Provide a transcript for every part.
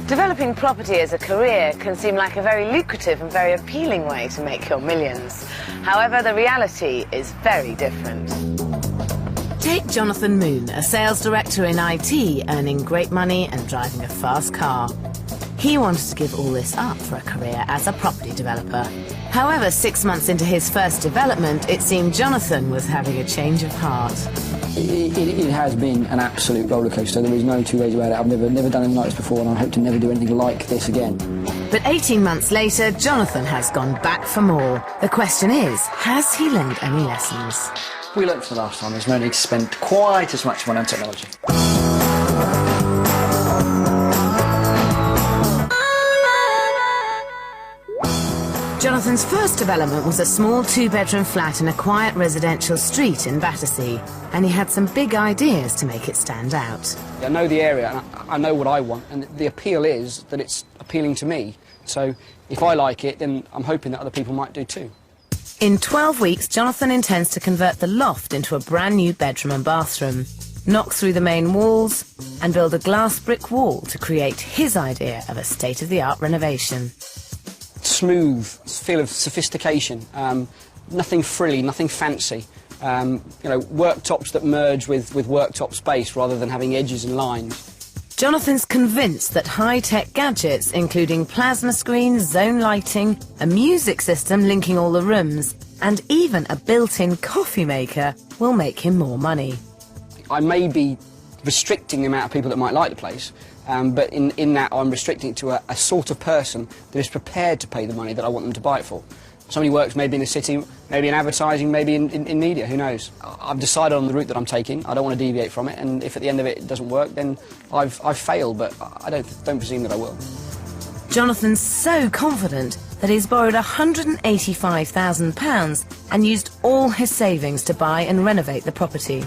Developing property as a career can seem like a very lucrative and very appealing way to make your millions. However, the reality is very different. Take Jonathan Moon, a sales director in IT, earning great money and driving a fast car. He wanted to give all this up for a career as a property developer. However, 6 months into his first development, it seemed Jonathan was having a change of heart. It has been an absolute rollercoaster. There is no two ways about it. I've never done anything like this before, and I hope to never do anything like this again. But 18 months later, Jonathan has gone back for more. The question is, has he learned any lessons? We learnt from the last time. There's no need to spend quite as much money on technology. Jonathan's first development was a small two-bedroom flat in a quiet residential street in Battersea, and he had some big ideas to make it stand out. I know the area, and I know what I want, and the appeal is that it's appealing to me. So if I like it, then I'm hoping that other people might do too. In 12 weeks, Jonathan intends to convert the loft into a brand new bedroom and bathroom, knock through the main walls, and build a glass brick wall to create his idea of a state-of-the-art renovation. Smooth, feel of sophistication, nothing frilly, nothing fancy. You know, worktops that merge with worktop space rather than having edges and lines. Jonathan's convinced that high-tech gadgets, including plasma screens, zone lighting, a music system linking all the rooms, and even a built-in coffee maker, will make him more money. I may be restricting the amount of people that might like the place, but in that I'm restricting it to a sort of person that is prepared to pay the money that I want them to buy it for. Somebody works maybe in a city, maybe in advertising, maybe in media, who knows. I've decided on the route that I'm taking. I don't want to deviate from it, and if at the end of it doesn't work, then I've failed, but I don't presume that I will. Jonathan's so confident that he's borrowed £185,000 and used all his savings to buy and renovate the property.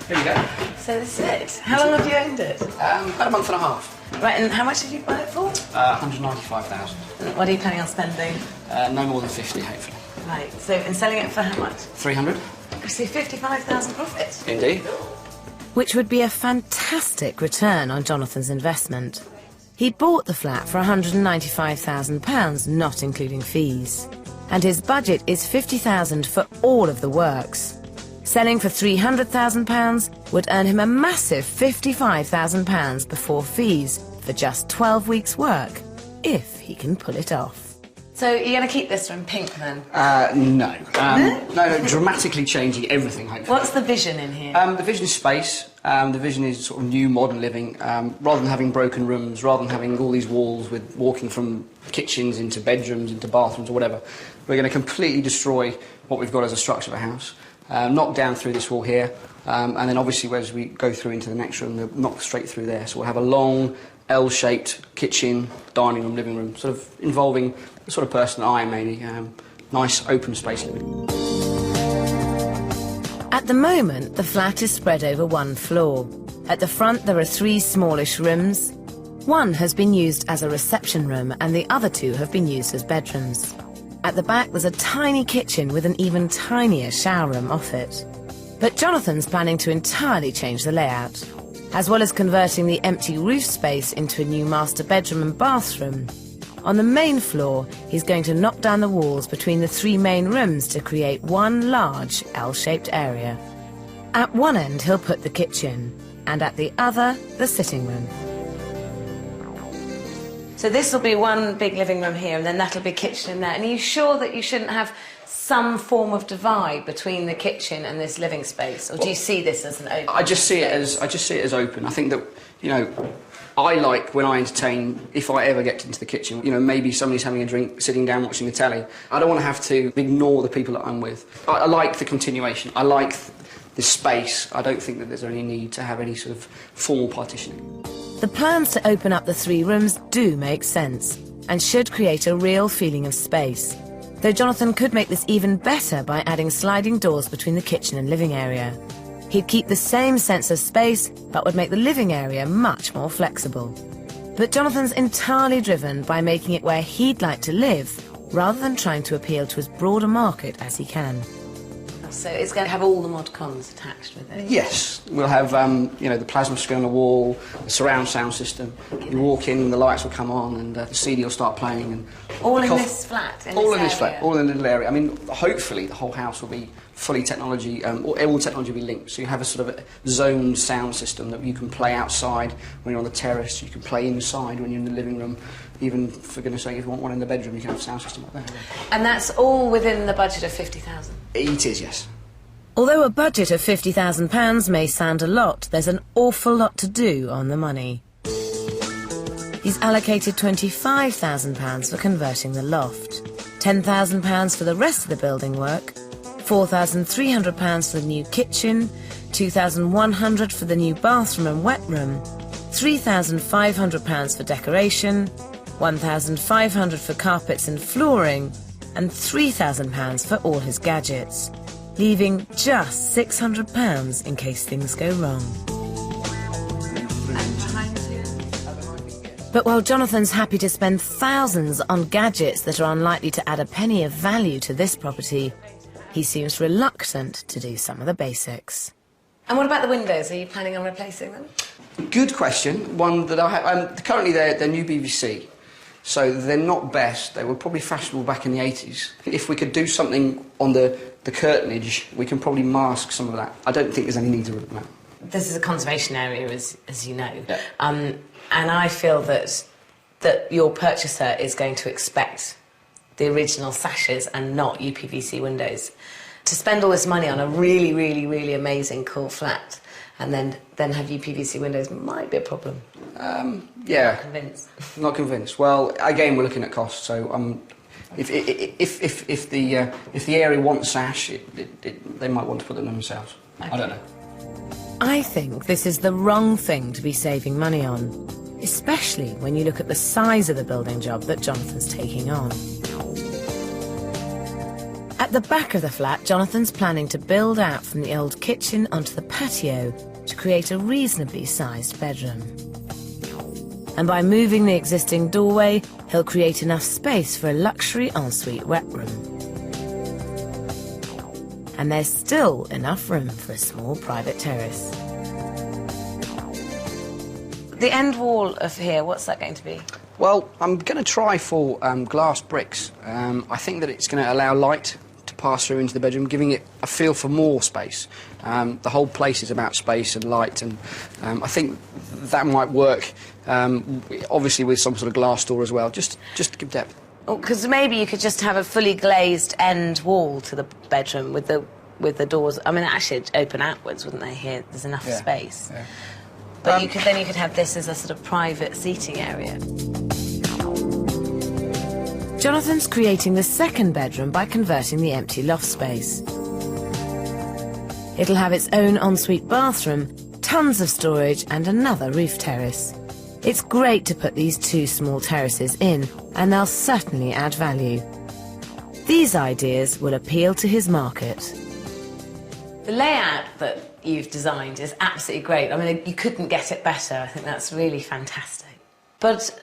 There you go. So this is it. How long have you owned it? About a month and a half. Right, and how much did you buy it for? 195,000. What are you planning on spending? No more than 50, hopefully. Right, so and selling it for how much? 300. I see 55,000 profit. Indeed. Which would be a fantastic return on Jonathan's investment. He bought the flat for £195,000, not including fees. And his budget is £50,000 for all of the works. Selling for £300,000 would earn him a massive £55,000 before fees for just 12 weeks' work, if he can pull it off. So you're going to keep this one pink then? No. No, dramatically changing everything, hopefully. What's the vision in here? The vision is space. The vision is sort of new, modern living. Rather than having broken rooms, rather than having all these walls with walking from kitchens into bedrooms, into bathrooms or whatever, we're going to completely destroy what we've got as a structure of a house. Knock down through this wall here, and then obviously as we go through into the next room, we'll knock straight through there. So we'll have a long L-shaped kitchen, dining room, living room, sort of involving the sort of person that I am mainly. Nice open space living. At the moment, the flat is spread over one floor. At the front there are 3 smallish rooms. One has been used as a reception room and the other 2 have been used as bedrooms. At the back there's a tiny kitchen with an even tinier shower room off it. But Jonathan's planning to entirely change the layout. As well as converting the empty roof space into a new master bedroom and bathroom, on the main floor he's going to knock down the walls between the 3 main rooms to create one large L-shaped area. At one end he'll put the kitchen, and at the other the sitting room. So this will be one big living room here, and then that'll be kitchen in there. And are you sure that you shouldn't have some form of divide between the kitchen and this living space, or do you see this as an open? I just see it as open. I think that, you know, I like when I entertain, if I ever get into the kitchen, you know, maybe somebody's having a drink, sitting down watching the telly. I don't want to have to ignore the people that I'm with. I like the continuation. I like the space. I don't think that there's any need to have any sort of formal partitioning. The plans to open up the 3 rooms do make sense and should create a real feeling of space. Though Jonathan could make this even better by adding sliding doors between the kitchen and living area. He'd keep the same sense of space, but would make the living area much more flexible. But Jonathan's entirely driven by making it where he'd like to live, rather than trying to appeal to as broad a market as he can. So it's going to have all the mod cons attached with it. Yes, we'll have the plasma screen on the wall, the surround sound system. You walk in, the lights will come on, and the CD will start playing. And all in this flat. All in this flat. All in the little area. I mean, hopefully the whole house will be fully technology, all technology will be linked. So you have a sort of a zoned sound system that you can play outside when you're on the terrace. You can play inside when you're in the living room. Even, for goodness sake, if you want one in the bedroom, you can have a sound system up there. And that's all within the budget of 50,000? It is, yes. Although a budget of £50,000 may sound a lot, there's an awful lot to do on the money. He's allocated £25,000 for converting the loft, £10,000 for the rest of the building work, £4,300 for the new kitchen, £2,100 for the new bathroom and wet room, £3,500 for decoration, £1,500 for carpets and flooring, and £3,000 for all his gadgets, leaving just £600 in case things go wrong. But while Jonathan's happy to spend thousands on gadgets that are unlikely to add a penny of value to this property, he seems reluctant to do some of the basics. And what about the windows? Are you planning on replacing them? Good question. One that I have. Currently, they're new BBC, so they're not best. They were probably fashionable back in the 80s. If we could do something on the curtainage, we can probably mask some of that. I don't think there's any need to rip them out. This is a conservation area, as you know. Yeah. And I feel that your purchaser is going to expect the original sashes and not UPVC windows. To spend all this money on a really, really, really amazing, cool flat and then have UPVC windows might be a problem. Yeah. Not convinced. Not convinced. Well, again, we're looking at costs. So if the area wants sash, they might want to put them themselves. Okay. I don't know. I think this is the wrong thing to be saving money on, especially when you look at the size of the building job that Jonathan's taking on. At the back of the flat, Jonathan's planning to build out from the old kitchen onto the patio to create a reasonably sized bedroom. And by moving the existing doorway, he'll create enough space for a luxury ensuite wet room. And there's still enough room for a small private terrace. The end wall of here, what's that going to be? Well, I'm going to try for glass bricks. I think that it's going to allow light to pass through into the bedroom, giving it a feel for more space. The whole place is about space and light, and I think that might work, obviously with some sort of glass door as well, just to give depth. Because maybe you could just have a fully glazed end wall to the bedroom with the doors. I mean, actually, it'd open outwards, wouldn't they? Here, there's enough space. Yeah. But you could have this as a sort of private seating area. Jonathan's creating the second bedroom by converting the empty loft space. It'll have its own ensuite bathroom, tons of storage, and another roof terrace. It's great to put these two small terraces in, and they'll certainly add value. These ideas will appeal to his market. The layout that you've designed is absolutely great. I mean, you couldn't get it better. I think that's really fantastic. But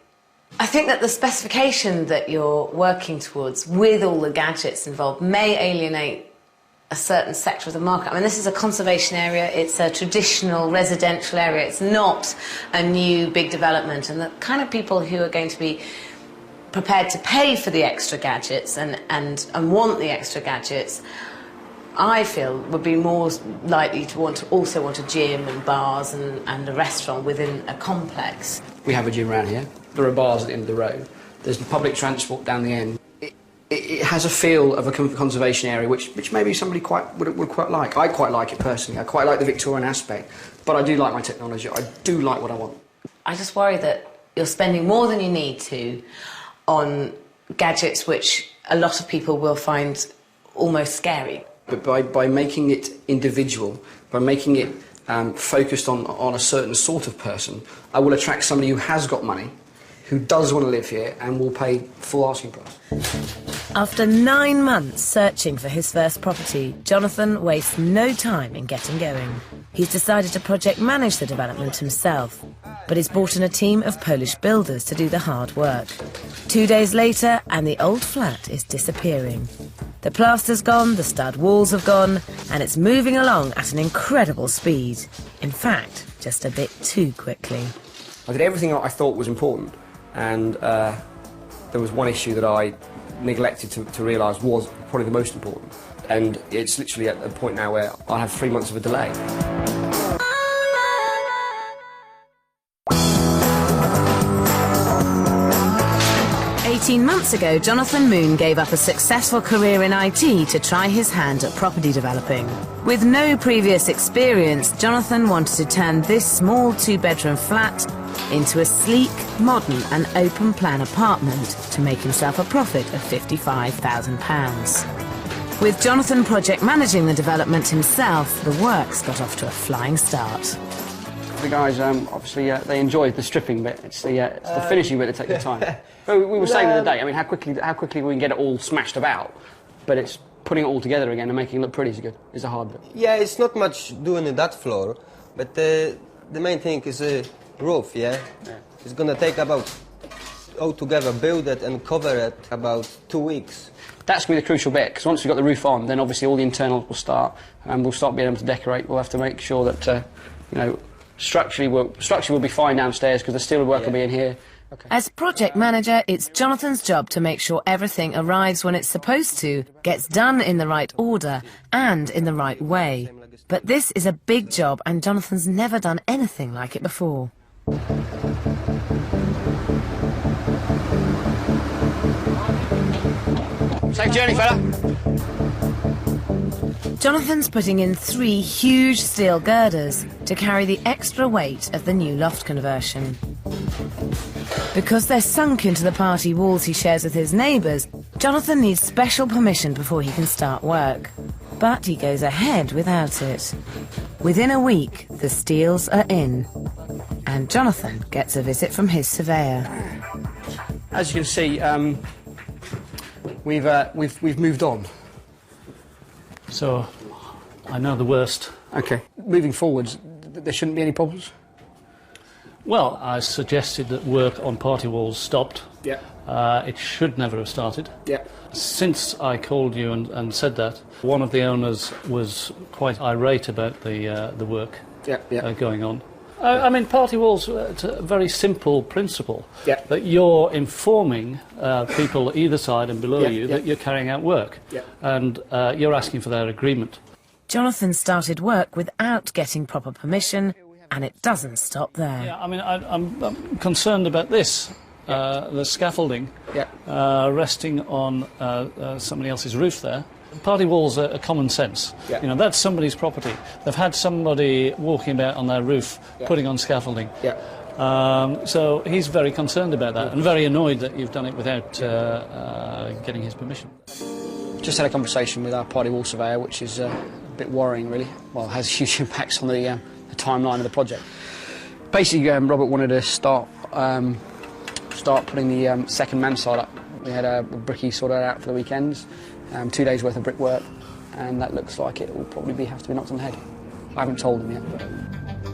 I think that the specification that you're working towards, with all the gadgets involved, may alienate a certain sector of the market. I mean, this is a conservation area, it's a traditional residential area, it's not a new big development, and the kind of people who are going to be prepared to pay for the extra gadgets and want the extra gadgets, I feel would be more likely to want a gym and bars and a restaurant within a complex. We have a gym around here. There are bars at the end of the road. There's public transport down the end. It has a feel of a conservation area, which maybe somebody would quite like. I quite like it personally. I quite like the Victorian aspect, but I do like my technology. I do like what I want. I just worry that you're spending more than you need to on gadgets which a lot of people will find almost scary. But by making it individual, by making it focused on a certain sort of person, I will attract somebody who has got money, who does want to live here and will pay full asking price. After 9 months searching for his first property, Jonathan wastes no time in getting going. He's decided to project manage the development himself, but he's brought in a team of Polish builders to do the hard work. 2 days later, and the old flat is disappearing. The plaster's gone, the stud walls have gone, and it's moving along at an incredible speed. In fact, just a bit too quickly. I did everything I thought was important, and there was one issue that I neglected to realise was probably the most important. And it's literally at a point now where I have 3 months of a delay. "18 months ago, Jonathan Moon gave up a successful career in IT to try his hand at property developing. With no previous experience, Jonathan wanted to turn this small two-bedroom flat into a sleek, modern and open-plan apartment to make himself a profit of £55,000. With Jonathan project managing the development himself, the works got off to a flying start. The guys, obviously, they enjoyed the stripping bit. It's the finishing bit that takes the time. But we were saying the other day, I mean, how quickly we can get it all smashed about, but it's putting it all together again and making it look pretty is a hard bit. Yeah, it's not much doing in that floor, but the main thing is a roof, yeah? It's gonna take about, altogether, build it and cover it about 2 weeks. That's going to be the crucial bit, because once we've got the roof on, then obviously all the internals will start, and we'll start being able to decorate. We'll have to make sure that, you know, structure will be fine downstairs, because the steel work will be in here. Okay. As project manager, it's Jonathan's job to make sure everything arrives when it's supposed to, gets done in the right order and in the right way. But this is a big job, and Jonathan's never done anything like it before. Safe journey, fella. Jonathan's putting in 3 huge steel girders to carry the extra weight of the new loft conversion. Because they're sunk into the party walls he shares with his neighbours, Jonathan needs special permission before he can start work. But he goes ahead without it. Within a week, the steels are in. And Jonathan gets a visit from his surveyor. As you can see, we've moved on. So, I know the worst. Okay. Moving forwards, there shouldn't be any problems? Well, I suggested that work on party walls stopped. Yeah. It should never have started. Yeah. Since I called you and said that, one of the owners was quite irate about the work going on. I mean, party walls, it's a very simple principle. Yeah. That you're informing people either side and below you that you're carrying out work. Yeah. And you're asking for their agreement. Jonathan started work without getting proper permission, and it doesn't stop there. Yeah, I mean, I'm concerned about this. The scaffolding resting on somebody else's roof there. Party walls are common sense. Yeah. You know, that's somebody's property. They've had somebody walking about on their roof putting on scaffolding. Yeah. So he's very concerned about that and very annoyed that you've done it without getting his permission. Just had a conversation with our party wall surveyor, which is a bit worrying, really. Well, it has huge impacts on the timeline of the project. Basically, Robert wanted to start putting the second mansard up. We had a brickie sorted out for the weekends, 2 days worth of brickwork, and that looks like it will probably have to be knocked on the head. I haven't told them yet.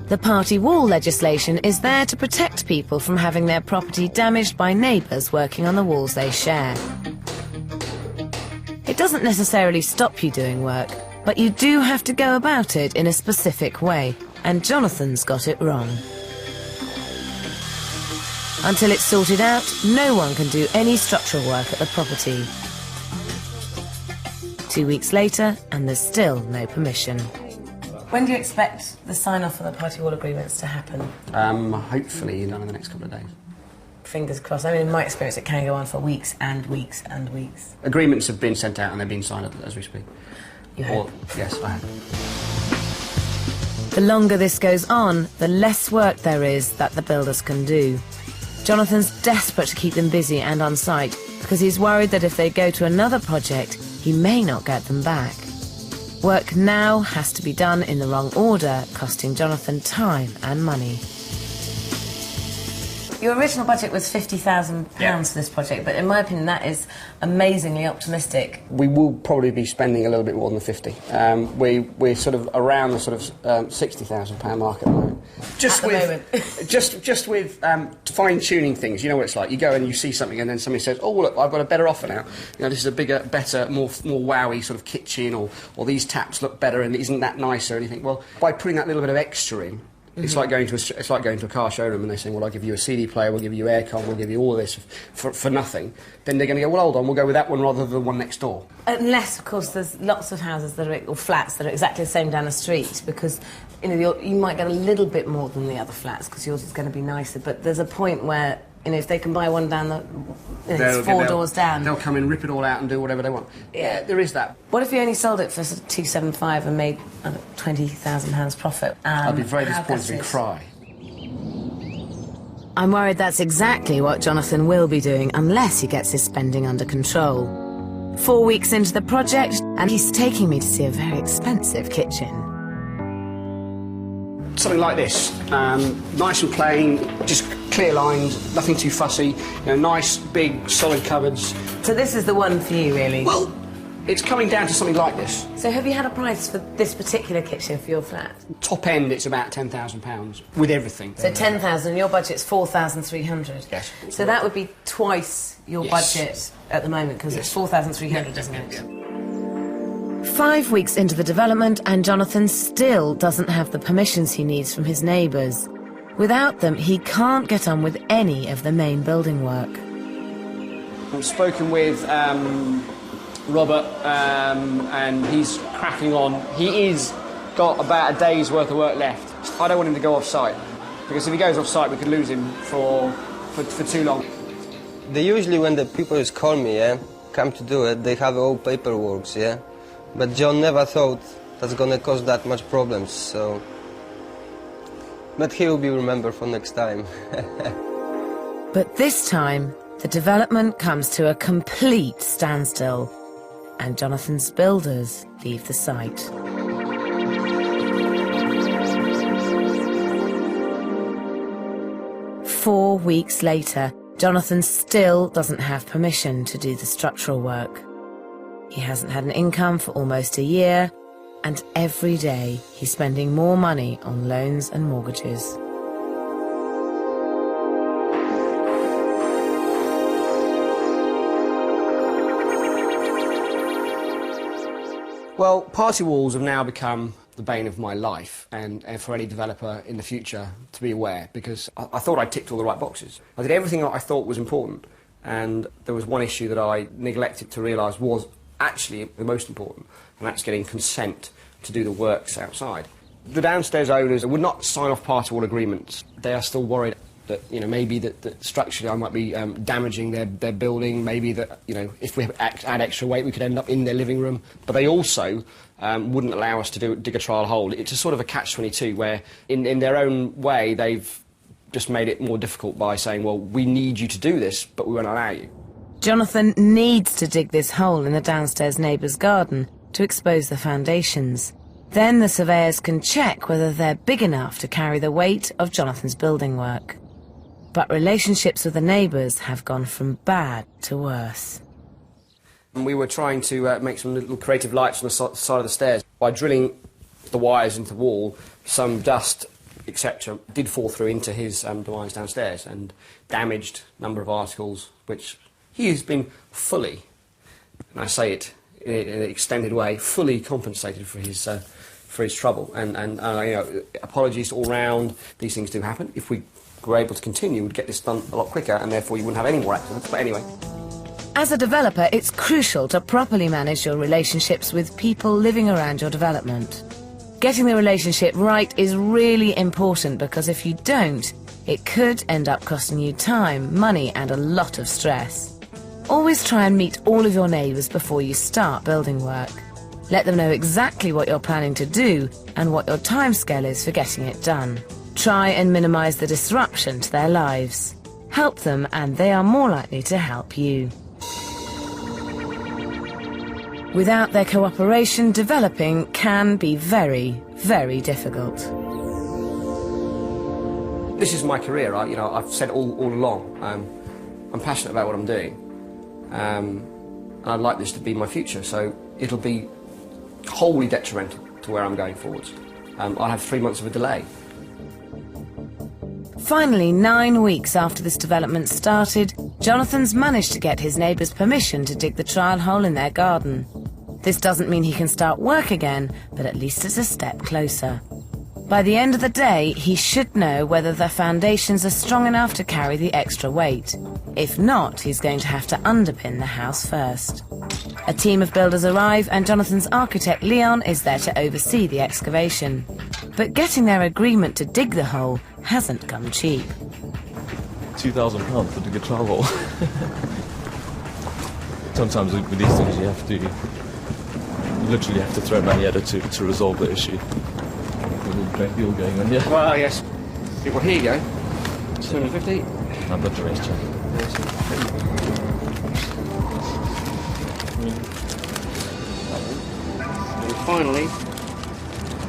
The party wall legislation is there to protect people from having their property damaged by neighbours working on the walls they share. It doesn't necessarily stop you doing work, but you do have to go about it in a specific way, and Jonathan's got it wrong. Until it's sorted out, no one can do any structural work at the property. 2 weeks later, and there's still no permission. When do you expect the sign-off of the party wall agreements to happen? Hopefully done in the next couple of days. Fingers crossed. I mean, in my experience, it can go on for weeks and weeks and weeks. Agreements have been sent out and they're being signed as we speak. You have? Yes, I have. The longer this goes on, the less work there is that the builders can do. Jonathan's desperate to keep them busy and on site because he's worried that if they go to another project, he may not get them back. Work now has to be done in the wrong order, costing Jonathan time and money. Your original budget was £50,000 for this project, but in my opinion that is amazingly optimistic. We will probably be spending a little bit more than the 50. We're sort of around the sort of £60,000 mark at the moment. Just with fine-tuning things. You know what it's like. You go and you see something and then somebody says, oh, look, I've got a better offer now. You know, this is a bigger, better, more wowy sort of kitchen, or these taps look better and isn't that nicer? And you think, well, by putting that little bit of extra in, it's like going to a car showroom and they're saying, well, I'll give you a CD player, we'll give you aircon, we'll give you all this for nothing. Then they're going to go, well, hold on, we'll go with that one rather than the one next door. Unless, of course, there's lots of houses that are, or flats that are exactly the same down the street, because you know you might get a little bit more than the other flats because yours is going to be nicer. But there's a point where, you know, if they can buy one down the, it's 4 doors down, they'll come in, rip it all out, and do whatever they want. Yeah, there is that. What if you only sold it for £275 and made £20,000 profit? I'd be very disappointed and cry. I'm worried that's exactly what Jonathan will be doing unless he gets his spending under control. 4 weeks into the project, and he's taking me to see a very expensive kitchen. Something like this, nice and plain, just clear lines, nothing too fussy, you know, nice, big, solid cupboards. So this is the one for you, really? Well, it's coming down to something like this. So have you had a price for this particular kitchen for your flat? Top end, it's about £10,000 with everything. So 10,000, your budget's 4,300. Yes. So that would be twice your budget at the moment, because it's 4,300, isn't it? Yeah. 5 weeks into the development, and Jonathan still doesn't have the permissions he needs from his neighbours. Without them, he can't get on with any of the main building work. I've spoken with Robert, and he's cracking on. He is got about a day's worth of work left. I don't want him to go off-site, because if he goes off-site, we could lose him for too long. They usually, when the people call me, yeah, come to do it, they have all paperwork, yeah. But John never thought that's gonna cause that much problems, so. But he will be remembered for next time. But this time, the development comes to a complete standstill, and Jonathan's builders leave the site. Four weeks later, Jonathan still doesn't have permission to do the structural work. He hasn't had an income for almost a year, and every day he's spending more money on loans and mortgages. Well, party walls have now become the bane of my life, and for any developer in the future to be aware, because I thought I ticked all the right boxes. I did everything that I thought was important, and there was one issue that I neglected to realise was actually the most important, and that's getting consent to do the works outside. The downstairs owners would not sign off party wall agreements. They are still worried that, you know, maybe that structurally I might be damaging their building, maybe that, you know, if we add extra weight we could end up in their living room. But they also wouldn't allow us to dig a trial hole. It's a sort of a catch-22 where in their own way they've just made it more difficult by saying, well, we need you to do this, but we won't allow you. Jonathan needs to dig this hole in the downstairs neighbour's garden to expose the foundations. Then the surveyors can check whether they're big enough to carry the weight of Jonathan's building work. But relationships with the neighbours have gone from bad to worse. And we were trying to make some little creative lights on the side of the stairs. By drilling the wires into the wall, some dust, etc., did fall through into his the wires downstairs and damaged a number of articles, which he has been fully, and I say it in an extended way, fully compensated for his trouble. And you know, apologies all round. These things do happen. If we were able to continue, we'd get this done a lot quicker, and therefore you wouldn't have any more accidents. But anyway. As a developer, it's crucial to properly manage your relationships with people living around your development. Getting the relationship right is really important, because if you don't, it could end up costing you time, money, and a lot of stress. Always try and meet all of your neighbours before you start building work. Let them know exactly what you're planning to do and what your timescale is for getting it done. Try and minimise the disruption to their lives. Help them, and they are more likely to help you. Without their cooperation, developing can be very, very difficult. This is my career, right? You know, I've said all along, I'm passionate about what I'm doing, and I'd like this to be my future, so it'll be wholly detrimental to where I'm going forwards. I'll have 3 months of a delay. Finally, 9 weeks after this development started, Jonathan's managed to get his neighbours' permission to dig the trial hole in their garden. This doesn't mean he can start work again, but at least it's a step closer. By the end of the day, he should know whether the foundations are strong enough to carry the extra weight. If not, he's going to have to underpin the house first. A team of builders arrive and Jonathan's architect Leon is there to oversee the excavation. But getting their agreement to dig the hole hasn't come cheap. £2,000 to dig a trial hole. Sometimes with these things you literally have to throw money at it to resolve the issue. Great deal going on, yeah. Well, yes. Well, here you go. 250. I've got the rest, Jack. And finally,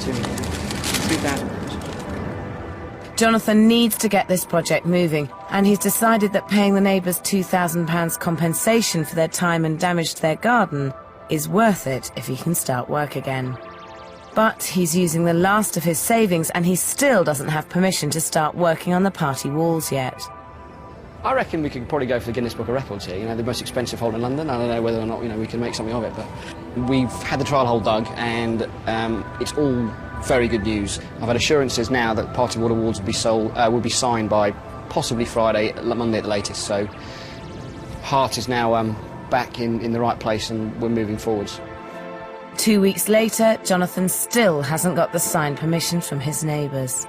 2,000. Jonathan needs to get this project moving, and he's decided that paying the neighbours £2,000 compensation for their time and damage to their garden is worth it if he can start work again. But he's using the last of his savings and he still doesn't have permission to start working on the party walls yet. I reckon we could probably go for the Guinness Book of Records here, you know, the most expensive hole in London. I don't know whether or not, you know, we can make something of it, but we've had the trial hole dug and it's all very good news. I've had assurances now that party wall awards will be signed by possibly Friday, Monday at the latest, so heart is now back in the right place and we're moving forwards. 2 weeks later, Jonathan still hasn't got the signed permission from his neighbours.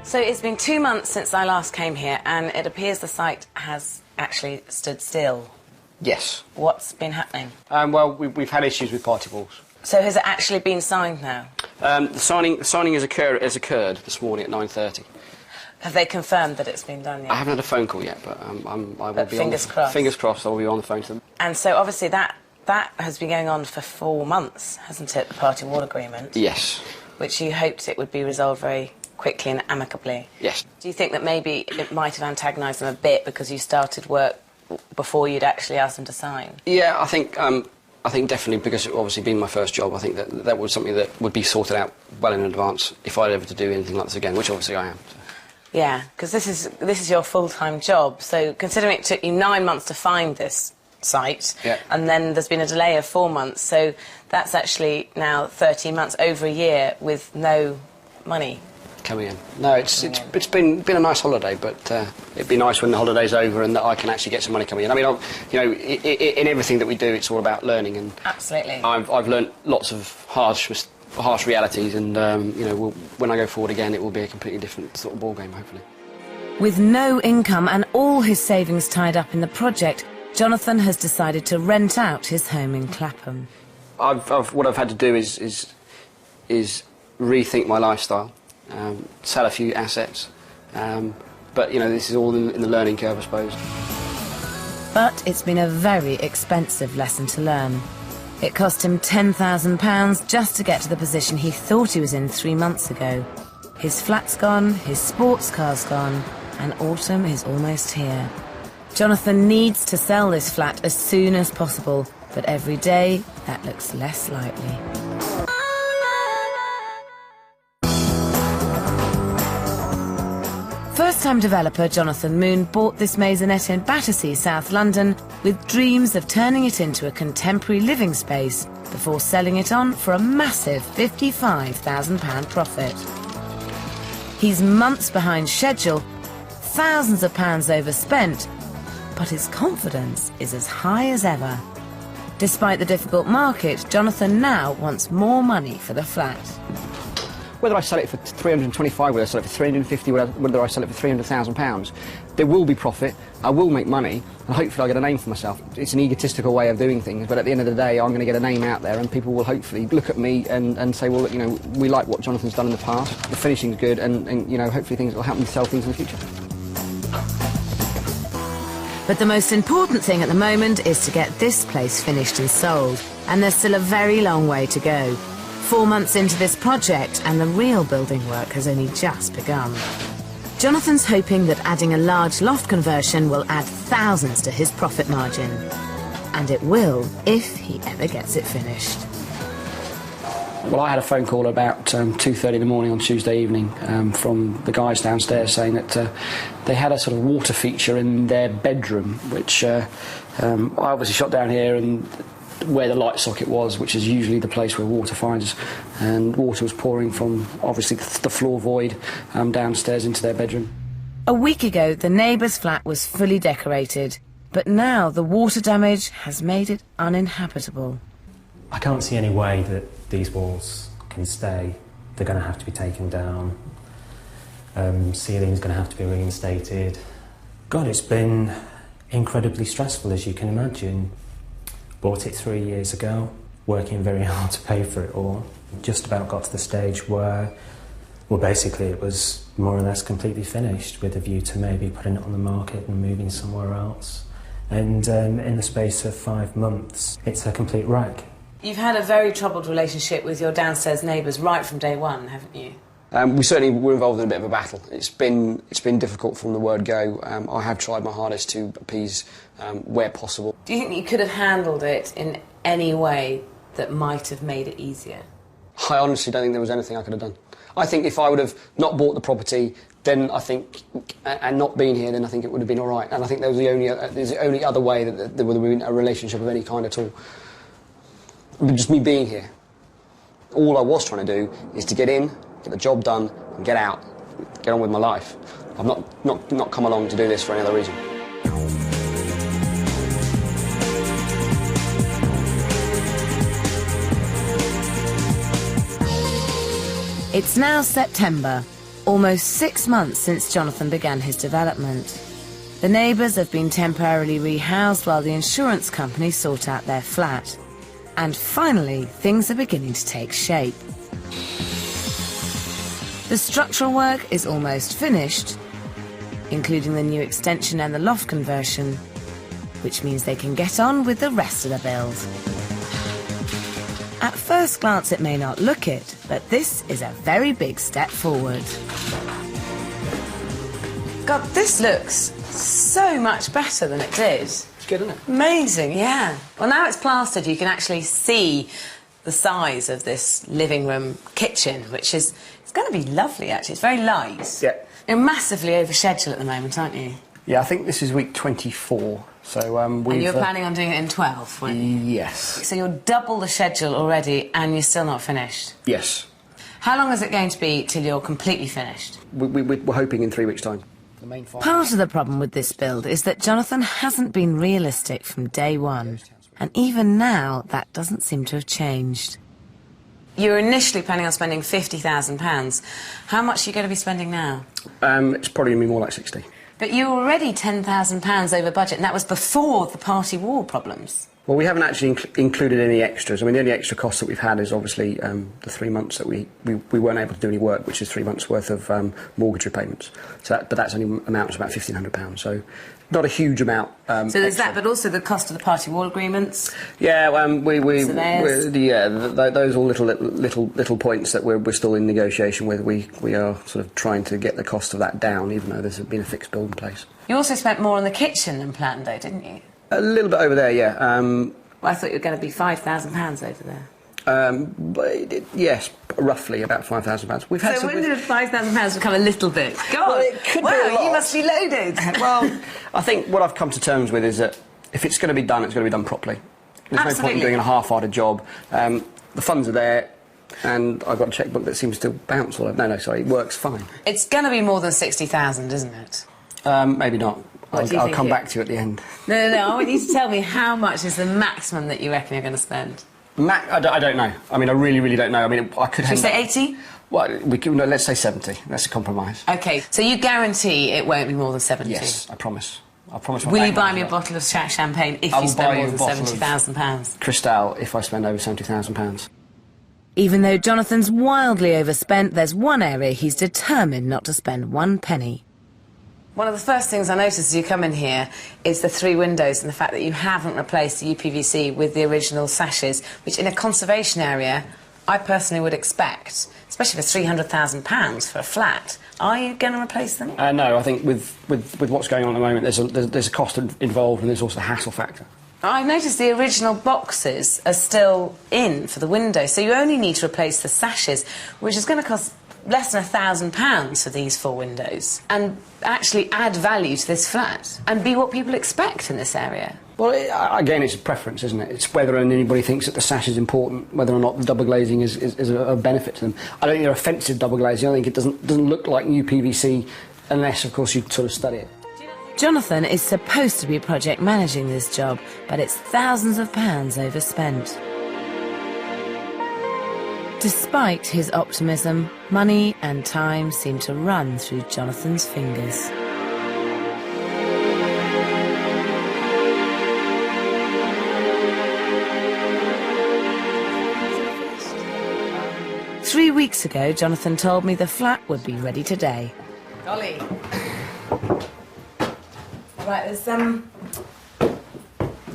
So it's been 2 months since I last came here and it appears the site has actually stood still. Yes. What's been happening? Well, we've had issues with party walls. So has it actually been signed now? The signing has occurred this morning at 9:30. Have they confirmed that it's been done yet? I haven't had a phone call yet, but I will be fingers on crossed. Fingers crossed, I will be on the phone to them. And so obviously that has been going on for 4 months, hasn't it, the party wall agreement? Yes. Which you hoped it would be resolved very quickly and amicably. Yes. Do you think that maybe it might have antagonised them a bit because you started work before you'd actually asked them to sign? Yeah, I think definitely, because it obviously being my first job, I think that was something that would be sorted out well in advance if I'd ever to do anything like this again, which obviously I am. So. Yeah, because this is your full-time job, so considering it took you 9 months to find this site, yeah. And then there's been a delay of 4 months, so that's actually now 13 months, over a year, with no money coming in. No, it's been a nice holiday, but it'd be nice when the holiday's over and that I can actually get some money coming in. I mean, you know, in everything that we do, it's all about learning, and absolutely. I've learnt lots of harsh realities, and you know, when I go forward again, it will be a completely different sort of ball game, hopefully. With no income and all his savings tied up in the project, Jonathan has decided to rent out his home in Clapham. What I've had to do is rethink my lifestyle, sell a few assets, but you know, this is all in the learning curve, I suppose. But it's been a very expensive lesson to learn. It cost him £10,000 just to get to the position he thought he was in 3 months ago. His flat's gone, his sports car's gone, and autumn is almost here. Jonathan needs to sell this flat as soon as possible, but every day that looks less likely. First-time developer Jonathan Moon bought this maisonette in Battersea, South London, with dreams of turning it into a contemporary living space before selling it on for a massive £55,000 profit. He's months behind schedule, thousands of pounds overspent, but his confidence is as high as ever. Despite the difficult market, Jonathan now wants more money for the flat. Whether I sell it for 325, whether I sell it for 350, whether I sell it for £300,000, there will be profit, I will make money, and hopefully I'll get a name for myself. It's an egotistical way of doing things, but at the end of the day, I'm going to get a name out there, and people will hopefully look at me and say, well, look, you know, we like what Jonathan's done in the past, the finishing's good, and you know, hopefully things will help me sell things in the future. But the most important thing at the moment is to get this place finished and sold, and there's still a very long way to go. 4 months into this project and the real building work has only just begun. Jonathan's hoping that adding a large loft conversion will add thousands to his profit margin. And it will if he ever gets it finished. Well, I had a phone call about 2:30 in the morning on Tuesday evening from the guys downstairs saying that they had a sort of water feature in their bedroom, which I obviously shot down here and where the light socket was, which is usually the place where water finds us, and water was pouring from obviously the floor void downstairs into their bedroom. A week ago, the neighbour's flat was fully decorated, but now the water damage has made it uninhabitable. I can't see any way that these walls can stay. They're going to have to be taken down. Ceiling's going to have to be reinstated. God, it's been incredibly stressful, as you can imagine. Bought it 3 years ago, working very hard to pay for it all. Just about got to the stage where, well, basically it was more or less completely finished, with a view to maybe putting it on the market and moving somewhere else. And in the space of 5 months, it's a complete wreck. You've had a very troubled relationship with your downstairs neighbours right from day one, haven't you? We certainly were involved in a bit of a battle. It's been difficult from the word go. I have tried my hardest to appease where possible. Do you think you could have handled it in any way that might have made it easier? I honestly don't think there was anything I could have done. I think if I would have not bought the property, then I think, and not been here, then I think it would have been all right. And I think there was there's the only other way that there would have been a relationship of any kind at all. Just me being here. All I was trying to do is to get in, get the job done, and get out, get on with my life. I've not come along to do this for any other reason. It's now September, almost 6 months since Jonathan began his development. The neighbours have been temporarily rehoused while the insurance company sort out their flat. And finally, things are beginning to take shape. The structural work is almost finished, including the new extension and the loft conversion, which means they can get on with the rest of the build. At first glance it may not look it, but this is a very big step forward. God, this looks so much better than it did. It's good, isn't it? Amazing, yeah. Well, now it's plastered, you can actually see the size of this living room kitchen, which is, it's going to be lovely, actually. It's very light. Yeah. You're massively over schedule at the moment, aren't you? Yeah, I think this is week 24, so And you're planning on doing it in 12, weren't you? Yes. So you're double the schedule already, and you're still not finished? Yes. How long is it going to be till you're completely finished? We're hoping in 3 weeks' time. Part of the problem with this build is that Jonathan hasn't been realistic from day one. And even now, that doesn't seem to have changed. You were initially planning on spending £50,000. How much are you going to be spending now? It's probably going to be more like 60. But you were already £10,000 over budget, and that was before the party wall problems. Well, we haven't actually included any extras. I mean, the only extra cost that we've had is obviously the 3 months that we weren't able to do any work, which is 3 months' worth of mortgage repayments. So but that's only amounts to about £1,500. So not a huge amount. So there's extra. that, but also the cost of the party wall agreements. Yeah, Surveyors. those are all little points that we're still in negotiation with. We are sort of trying to get the cost of that down, even though there's been a fixed bill in place. You also spent more on the kitchen than planned, though, didn't you? A little bit over there, yeah. Well, I thought you were going to be £5,000 over there. Yes, roughly about £5,000. We've had So when did £5,000 become a little bit? God, Well, it could be a wow, lot. you must be loaded. Well, I think what I've come to terms with is that if it's going to be done, it's going to be done properly. There's no point in doing a half-hearted job. The funds are there, and I've got a chequebook that seems to bounce all over. No, sorry, it works fine. It's going to be more than 60,000, isn't it? Maybe not. I'll come back to you at the end. No, I want you to tell me how much is the maximum that you reckon you're going to spend. I don't know. I mean, I really don't know. I mean, I could... Should we say 80? Well, no, let's say 70. That's a compromise. OK, so you guarantee it won't be more than 70? Yes, I promise. I promise. Will you buy me a bottle of champagne if you spend more than £70,000? Cristal if I spend over £70,000. Even though Jonathan's wildly overspent, there's one area he's determined not to spend one penny. One of the first things I noticed as you come in here is the 3 windows and the fact that you haven't replaced the UPVC with the original sashes, which in a conservation area I personally would expect, especially for £300,000 for a flat. Are you going to replace them? No, I think with what's going on at the moment, there's a cost involved and there's also a hassle factor. I've noticed the original boxes are still in for the windows, so you only need to replace the sashes, which is going to cost less than £1,000 for these 4 windows, and actually add value to this flat and be what people expect in this area. Well, again, it's a preference, isn't it? It's whether anybody thinks that the sash is important, whether or not the double glazing is a benefit to them. I don't think they're offensive double glazing. I think it doesn't look like new PVC unless, of course, you sort of study it. Jonathan is supposed to be project managing this job, but it's thousands of pounds overspent. Despite his optimism, money and time seem to run through Jonathan's fingers. Three weeks ago, Jonathan told me the flat would be ready today. Golly. Right,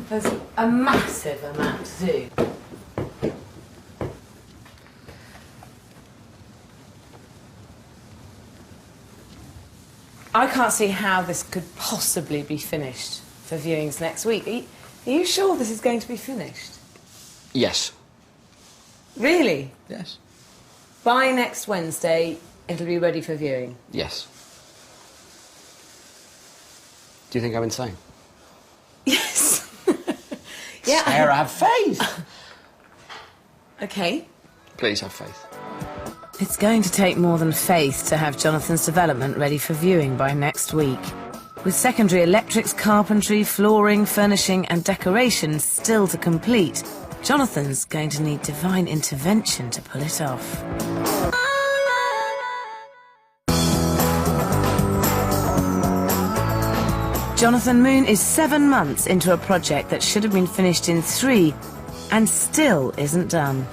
there's a massive amount to do. I can't see how this could possibly be finished for viewings next week. Are you sure this is going to be finished? Yes. Really? Yes. By next Wednesday, it'll be ready for viewing? Yes. Do you think I'm insane? Yes. Yeah. Sarah, have faith. OK. Please have faith. It's going to take more than faith to have Jonathan's development ready for viewing by next week. With secondary electrics, carpentry, flooring, furnishing and decorations still to complete, Jonathan's going to need divine intervention to pull it off. Jonathan Moon is 7 months into a project that should have been finished in 3 and still isn't done.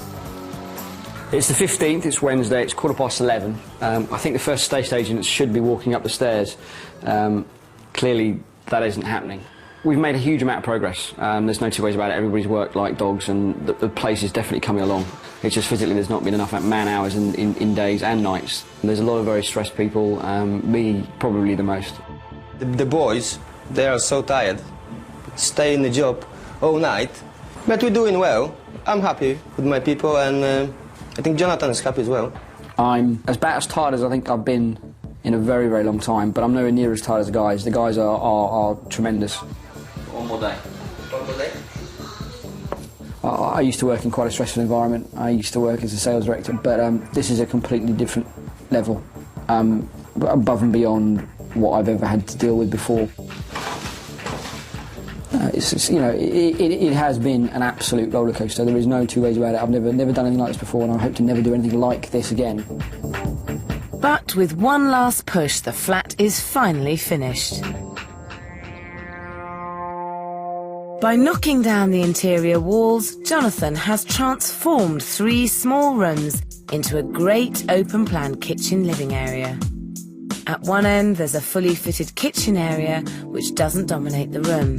It's the 15th, it's Wednesday, it's 11:15. I think the first estate agents should be walking up the stairs. Clearly, that isn't happening. We've made a huge amount of progress. There's no two ways about it. Everybody's worked like dogs and the place is definitely coming along. It's just physically there's not been enough man hours in days and nights. There's a lot of very stressed people, me probably the most. The boys, they are so tired. Stay in the job all night. But we're doing well. I'm happy with my people and I think Jonathan is happy as well. I'm about as tired as I think I've been in a very, very long time, but I'm nowhere near as tired as the guys. The guys are tremendous. One more day. One more day? I used to work in quite a stressful environment. I used to work as a sales director, but this is a completely different level, above and beyond what I've ever had to deal with before. It has been an absolute roller coaster. There is no two ways about it. I've never done anything like this before, and I hope to never do anything like this again. But with one last push, the flat is finally finished. By knocking down the interior walls, Jonathan has transformed 3 small rooms into a great open-plan kitchen living area. At one end, there's a fully fitted kitchen area which doesn't dominate the room.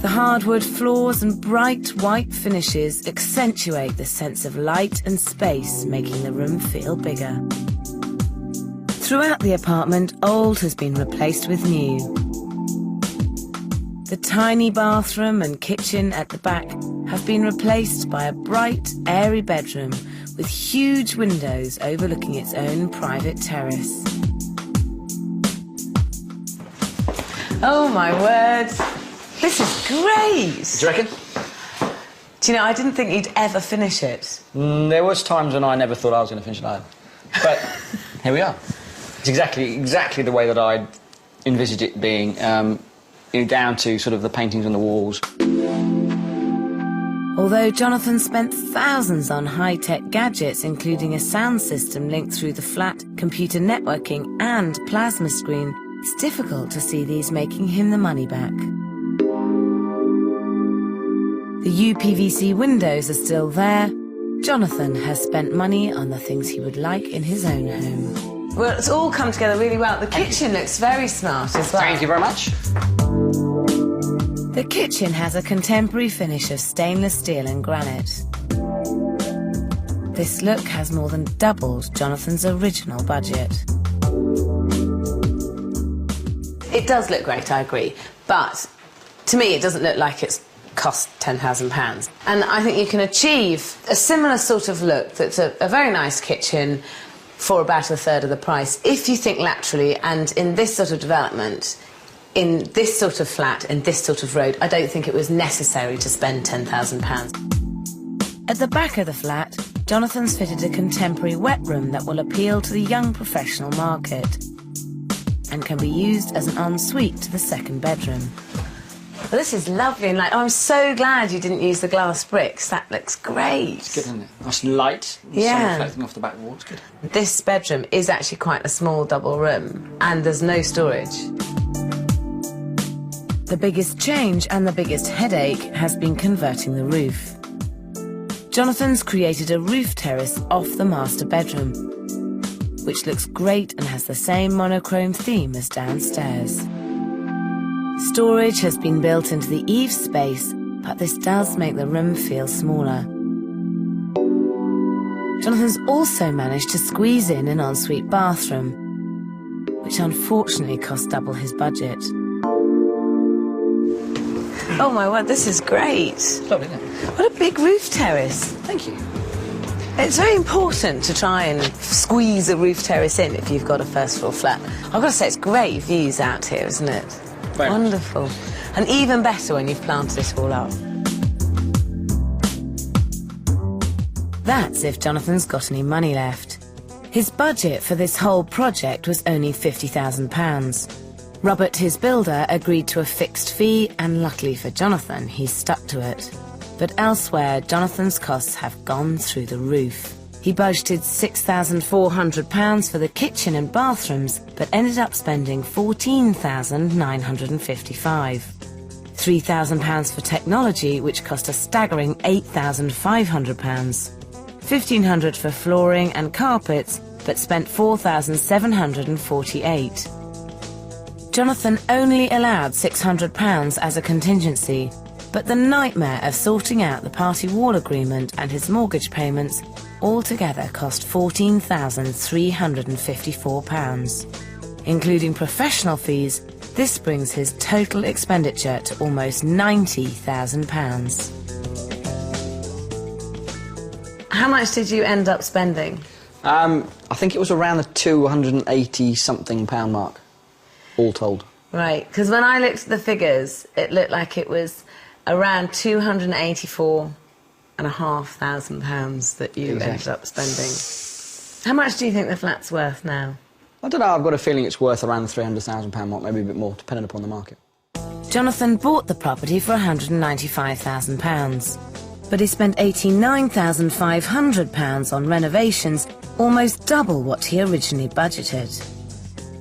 The hardwood floors and bright white finishes accentuate the sense of light and space, making the room feel bigger. Throughout the apartment, old has been replaced with new. The tiny bathroom and kitchen at the back have been replaced by a bright, airy bedroom with huge windows overlooking its own private terrace. Oh, my word. This is great. Do you reckon? Do you know, I didn't think you'd ever finish it. There was times when I never thought I was going to finish it either. But here we are. It's exactly the way that I'd envisaged it being, down to sort of the paintings on the walls. Although Jonathan spent thousands on high-tech gadgets, including a sound system linked through the flat, computer networking and plasma screen, it's difficult to see these making him the money back. The UPVC windows are still there. Jonathan has spent money on the things he would like in his own home. Well, it's all come together really well. The kitchen looks very smart as well. Thank you very much. The kitchen has a contemporary finish of stainless steel and granite. This look has more than doubled Jonathan's original budget. It does look great, I agree, but to me it doesn't look like it's cost £10,000. And I think you can achieve a similar sort of look that's a very nice kitchen for about a third of the price if you think laterally, and in this sort of development, in this sort of flat, in this sort of road, I don't think it was necessary to spend £10,000. At the back of the flat, Jonathan's fitted a contemporary wet room that will appeal to the young professional market and can be used as an ensuite to the second bedroom. Well, this is lovely, and I'm so glad you didn't use the glass bricks. That looks great. It's good, isn't it? Nice and light. Yeah. Sun reflecting off the back wall. It's good. This bedroom is actually quite a small double room, and there's no storage. The biggest change and the biggest headache has been converting the roof. Jonathan's created a roof terrace off the master bedroom, which looks great and has the same monochrome theme as downstairs. Storage has been built into the eave space, but this does make the room feel smaller. Jonathan's also managed to squeeze in an ensuite bathroom, which unfortunately cost double his budget. Oh my word, this is great. It's lovely, isn't it? What a big roof terrace. Thank you. It's very important to try and squeeze a roof terrace in if you've got a first floor flat. I've got to say, it's great views out here, isn't it? Very much. Wonderful. And even better when you've planted it all up. That's if Jonathan's got any money left. His budget for this whole project was only £50,000. Robert, his builder, agreed to a fixed fee, and luckily for Jonathan, he stuck to it. But elsewhere, Jonathan's costs have gone through the roof. He budgeted £6,400 for the kitchen and bathrooms, but ended up spending £14,955. £3,000 for technology, which cost a staggering £8,500. £1,500 for flooring and carpets, but spent £4,748. Jonathan only allowed £600 as a contingency, but the nightmare of sorting out the party wall agreement and his mortgage payments altogether cost £14,354. Including professional fees, this brings his total expenditure to almost £90,000. How much did you end up spending? I think it was around the £280-something mark, all told. Right, because when I looked at the figures, it looked like it was around £284,500 that you ended up spending. How much do you think the flat's worth now? I don't know, I've got a feeling it's worth around the £300,000 mark, maybe a bit more, depending upon the market. Jonathan bought the property for £195,000, but he spent £89,500 on renovations, almost double what he originally budgeted.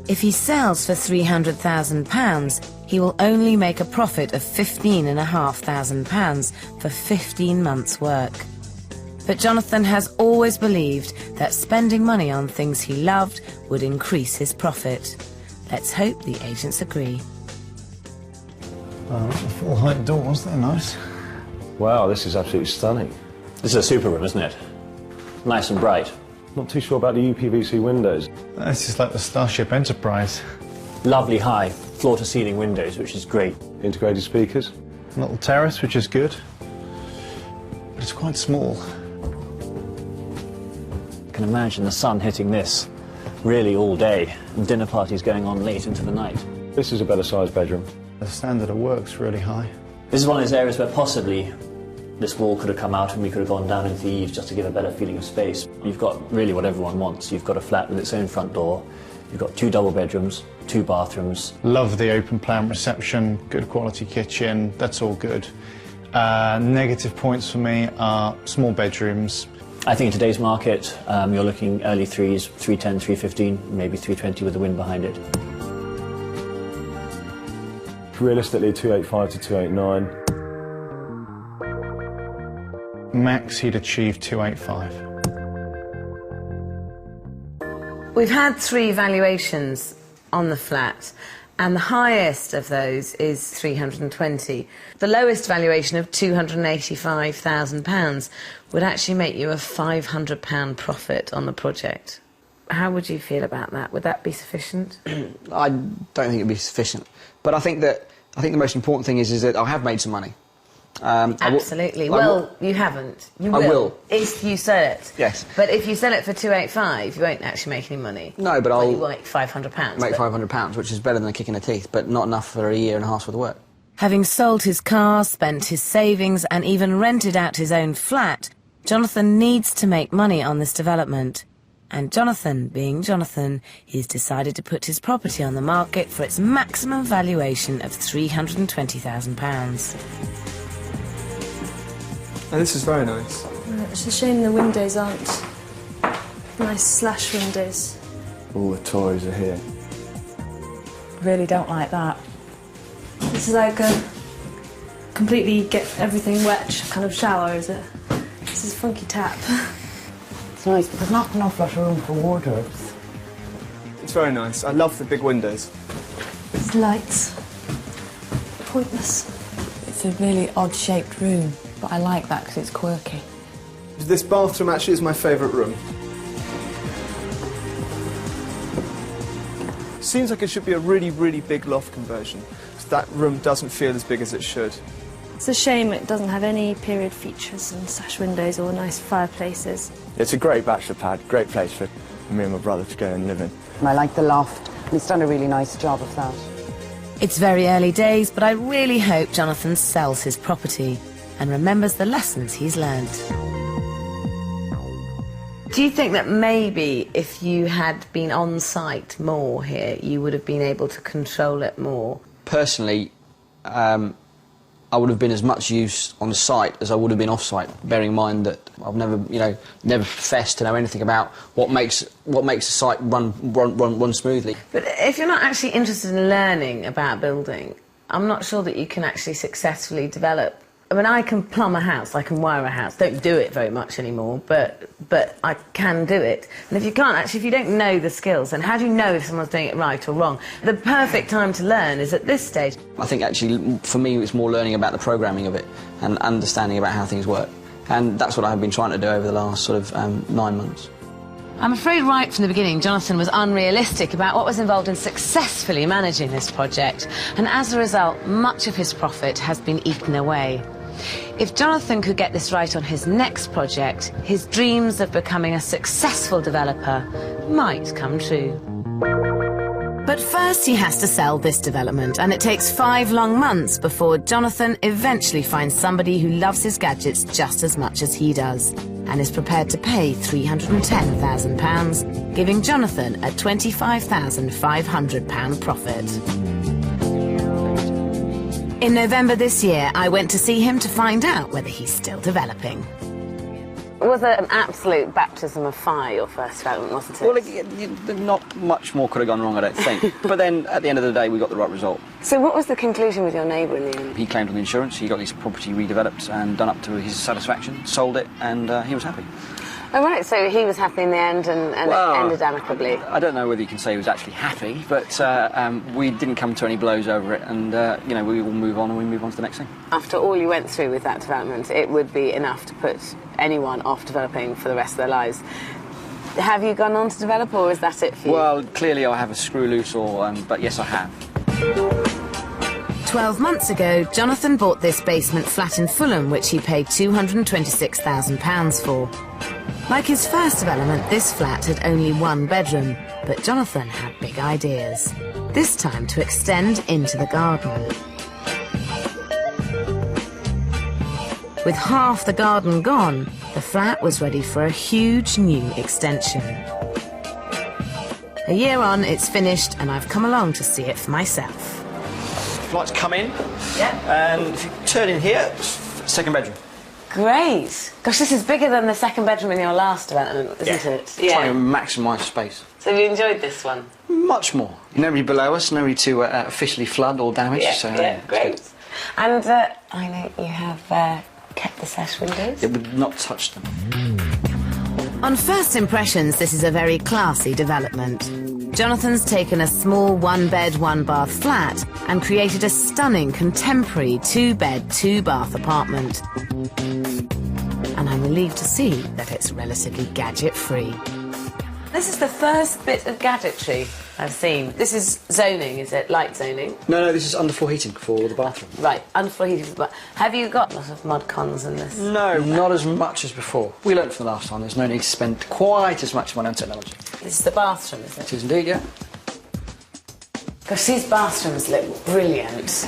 If he sells for £300,000, he will only make a profit of £15,500 for 15 months' work. But Jonathan has always believed that spending money on things he loved would increase his profit. Let's hope the agents agree. Oh, the full-height doors, they're nice. Wow, this is absolutely stunning. This is a super room, isn't it? Nice and bright. Not too sure about the UPVC windows. This is like the Starship Enterprise. Lovely high, floor-to-ceiling windows, which is great. Integrated speakers. A little terrace, which is good. But it's quite small. I can imagine the sun hitting this really all day, and dinner parties going on late into the night. This is a better sized bedroom. The standard of work's really high. This is one of those areas where possibly this wall could have come out and we could have gone down into the eaves just to give a better feeling of space. You've got really what everyone wants. You've got a flat with its own front door. You've got 2 double bedrooms, 2 bathrooms. Love the open plan reception, good quality kitchen, that's all good. Negative points for me are small bedrooms. I think in today's market, you're looking early 3s, 310, 315, maybe 320 with the wind behind it. Realistically, 285 to 289. Max, he'd achieve 285. We've had 3 valuations on the flat, And the highest of those is 320. The lowest valuation of £285,000 would actually make you a £500 profit on the project. How would you feel about that? Would that be sufficient? I don't think it'd be sufficient. But I think the most important thing is that I have made some money. Absolutely. You haven't. You will. I will. If you sell it. Yes. But if you sell it for 285, you won't actually make any money. No, but I'll... you make £500. Make £500, which is better than a kick in the teeth, but not enough for a year and a half's worth of work. Having sold his car, spent his savings and even rented out his own flat, Jonathan needs to make money on this development. And Jonathan, being Jonathan, he's decided to put his property on the market for its maximum valuation of £320,000. Oh, this is very nice. It's a shame the windows aren't nice slash windows. All the toys are here. Really don't like that. This is like a completely get everything wet kind of shower, is it? This is a funky tap. It's nice, but there's not an awful lot of room for wardrobes. It's very nice. I love the big windows. It's lights. Pointless. It's a really odd-shaped room, but I like that because it's quirky. This bathroom actually is my favourite room. Seems like it should be a really, really big loft conversion. So that room doesn't feel as big as it should. It's a shame it doesn't have any period features and sash windows or nice fireplaces. It's a great bachelor pad, great place for me and my brother to go and live in. And I like the loft, and he's done a really nice job of that. It's very early days, but I really hope Jonathan sells his property and remembers the lessons he's learned. Do you think that maybe if you had been on site more here, you would have been able to control it more? Personally, I would have been as much use on the site as I would have been off-site, bearing in mind that I've never professed to know anything about what makes a site run smoothly. But if you're not actually interested in learning about building, I'm not sure that you can actually successfully develop. I mean, I can plumb a house, I can wire a house. Don't do it very much anymore, but I can do it. And if you can't, actually, if you don't know the skills, then how do you know if someone's doing it right or wrong? The perfect time to learn is at this stage. I think, actually, for me, it's more learning about the programming of it and understanding about how things work. And that's what I've been trying to do over the last sort of 9 months. I'm afraid right from the beginning, Jonathan was unrealistic about what was involved in successfully managing this project. And as a result, much of his profit has been eaten away. If Jonathan could get this right on his next project, his dreams of becoming a successful developer might come true. But first he has to sell this development, and it takes 5 long months before Jonathan eventually finds somebody who loves his gadgets just as much as he does, and is prepared to pay £310,000, giving Jonathan a £25,500 profit. In November this year, I went to see him to find out whether he's still developing. Was it an absolute baptism of fire, your first development, wasn't it? Well, not much more could have gone wrong, I don't think. But then, at the end of the day, we got the right result. So what was the conclusion with your neighbour in the end? He claimed on the insurance, he got his property redeveloped and done up to his satisfaction, sold it, and he was happy. Oh, right, so he was happy in the end and well, it ended amicably. I don't know whether you can say he was actually happy, but we didn't come to any blows over it, and, we will move on and we move on to the next thing. After all you went through with that development, it would be enough to put anyone off developing for the rest of their lives. Have you gone on to develop, or is that it for you? Well, clearly I have a screw loose, but yes, I have. 12 months ago, Jonathan bought this basement flat in Fulham, which he paid £226,000 for. Like his first development, this flat had only 1 bedroom, but Jonathan had big ideas. This time to extend into the garden. With half the garden gone, the flat was ready for a huge new extension. A year on, it's finished, and I've come along to see it for myself. If you'd like to come in, and if you turn in here, second bedroom. Great. Gosh, this is bigger than the second bedroom in your last development, isn't it? Yeah. Trying to maximise space. So have you enjoyed this one? Much more. Nobody below us, nobody to officially flood or damage. Great. And I know you have kept the sash windows. It would not touch them. On first impressions, this is a very classy development. Jonathan's taken a small one-bed, one-bath flat and created a stunning contemporary two-bed, two-bath apartment. And I'm relieved to see that it's relatively gadget-free. This is the first bit of gadgetry I've seen. This is zoning, is it? Light zoning? No, this is underfloor heating for the bathroom. Right, underfloor heating for the bathroom. Have you got a lot of mod cons in this? No, not as much as before. We learnt from the last time, there's no need to spend quite as much money on technology. This is the bathroom, is it? It is indeed, yeah. Gosh, these bathrooms look brilliant.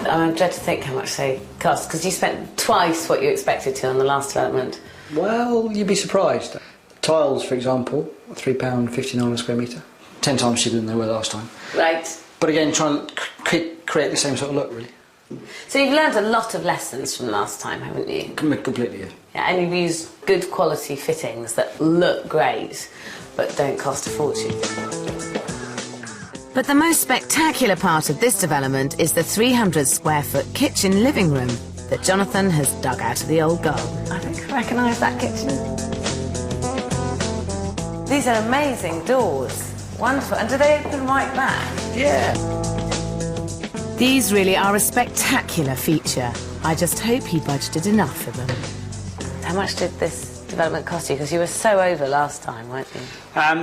I dread to think how much they cost, because you spent twice what you expected to on the last development. Well, you'd be surprised. Tiles, for example, £3.59 a square metre. 10 times cheaper than they were last time. Right. But again, trying to create the same sort of look, really. So you've learned a lot of lessons from last time, haven't you? Completely, yeah. Yeah, and you've used good quality fittings that look great, but don't cost a fortune. But the most spectacular part of this development is the 300-square-foot kitchen living room that Jonathan has dug out of the old garden. I think I recognise that kitchen. These are amazing doors. Wonderful. And do they open right back? Yeah. These really are a spectacular feature. I just hope he budgeted enough for them. How much did this development cost you? Because you were so over last time, weren't you?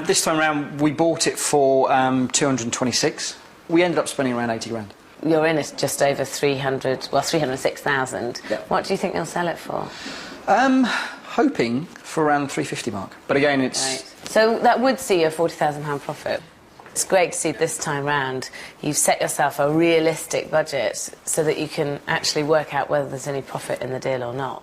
This time around, we bought it for 226. We ended up spending around 80 grand. You're in it just over 306,000. Yeah. What do you think you'll sell it for? Hoping for around the 350 mark. But again, it's... Right. So that would see a £40,000 profit. It's great to see this time round you've set yourself a realistic budget so that you can actually work out whether there's any profit in the deal or not.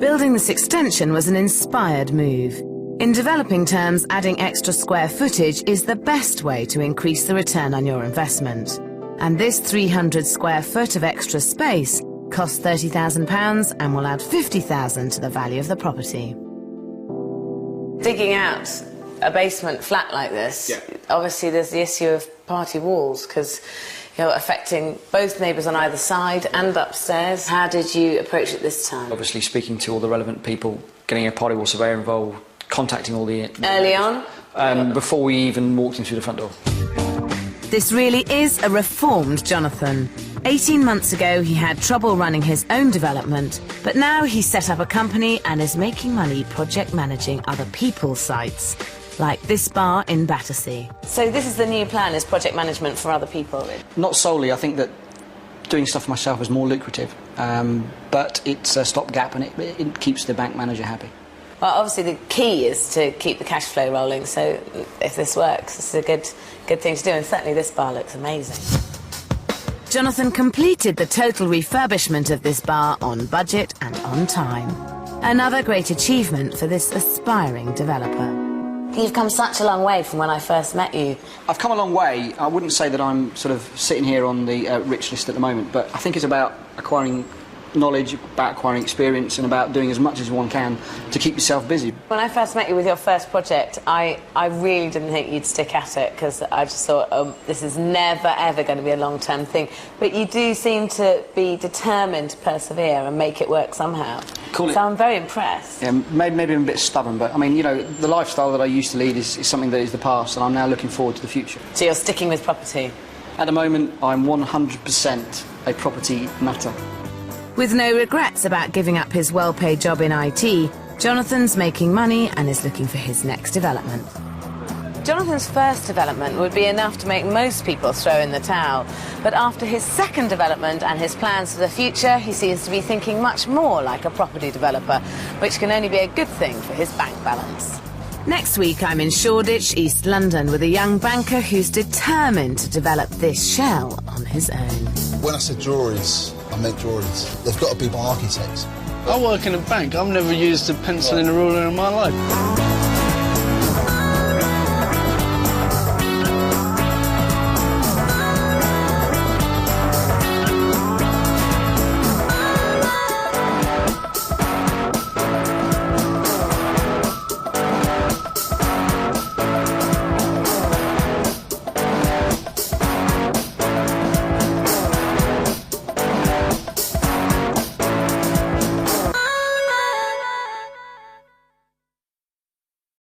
Building this extension was an inspired move. In developing terms, adding extra square footage is the best way to increase the return on your investment. And this 300 square foot of extra space costs £30,000 and will add £50,000 to the value of the property. Digging out a basement flat like this, obviously there's the issue of party walls, because you're affecting both neighbours on either side and upstairs. How did you approach it this time? Obviously speaking to all the relevant people, getting a party wall surveyor involved, contacting all the... Early on? Before we even walked in through the front door. This really is a reformed Jonathan. 18 months ago, he had trouble running his own development, but now he's set up a company and is making money project managing other people's sites, like this bar in Battersea. So this is the new plan, is project management for other people? Not solely. I think that doing stuff for myself is more lucrative, but it's a stopgap and it keeps the bank manager happy. Well, obviously the key is to keep the cash flow rolling, so if this works, this is a good thing to do, and certainly this bar looks amazing. Jonathan completed the total refurbishment of this bar on budget and on time. Another great achievement for this aspiring developer. You've come such a long way from when I first met you. I've come a long way. I wouldn't say that I'm sort of sitting here on the rich list at the moment, but I think it's about acquiring knowledge, about acquiring experience, and about doing as much as one can to keep yourself busy. When I first met you with your first project, I really didn't think you'd stick at it, because I just thought, oh, this is never, ever going to be a long-term thing. But you do seem to be determined to persevere and make it work somehow. So I'm very impressed. Yeah, maybe I'm a bit stubborn, but I mean, you know, the lifestyle that I used to lead is something that is the past, and I'm now looking forward to the future. So you're sticking with property? At the moment, I'm 100% a property nutter. With no regrets about giving up his well-paid job in IT, Jonathan's making money and is looking for his next development. Jonathan's first development would be enough to make most people throw in the towel. But after his second development and his plans for the future, he seems to be thinking much more like a property developer, which can only be a good thing for his bank balance. Next week, I'm in Shoreditch, East London, with a young banker who's determined to develop this shell on his own. When I said drawings, I meant drawings. They've got to be by architects. I work in a bank. I've never used a pencil and a ruler in my life.